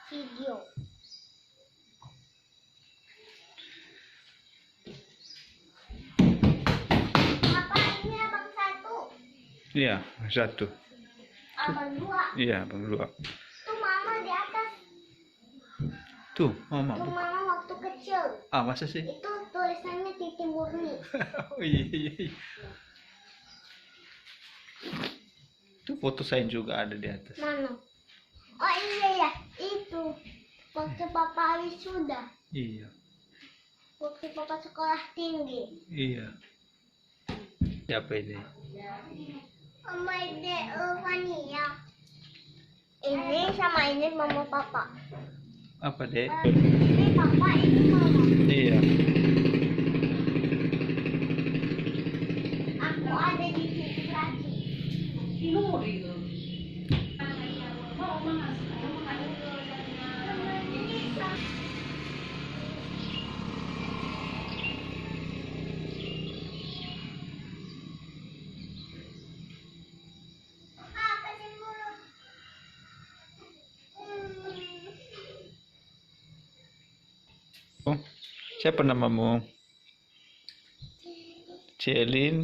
video. Apa ini abang satu? Iya, satu. Abang dua. Iya, abang dua. Tuh mama di atas. Tuh, mama. Tuh mama waktu kecil. Ah, masa sih? Itu tulisannya Titi Murni. Oh iya, iya, iya. Tuh foto saya juga ada di atas. Mana? Oh iya ya, itu. Waktu papa wisuda. Iya, Waktu papa sekolah tinggi. iya. Siapa ini? Mama ide Vania. Ini sama ini mama papa. Apa, Dek? Ini papa, ini mama. Iya. Aku ada di situ lagi. Oh, siapa namamu? Celin.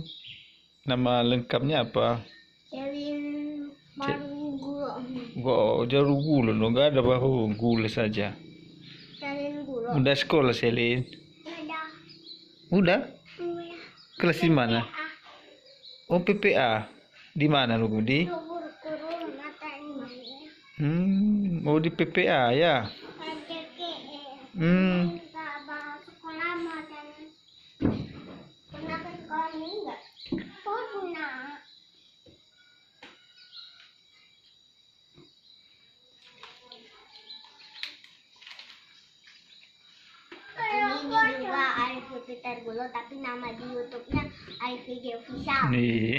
Nama lengkapnya apa? Celin baru gula. Gua jaru gula, no, nggak ada bahu gula saja. Celin gula. Udah sekolah, Celin? Udah. Udah? Udah. Kelas di mana? Oh, PPA. Di mana lu, Di? Guru mata ini. Oh, di PPA ya. KJKE. Sekolah macam pernah ke sekolah ini enggak? Oh pernah. Ini juga Arif Putri Tergulo, tapi nama di YouTube-nya Arif Video Official. Nih.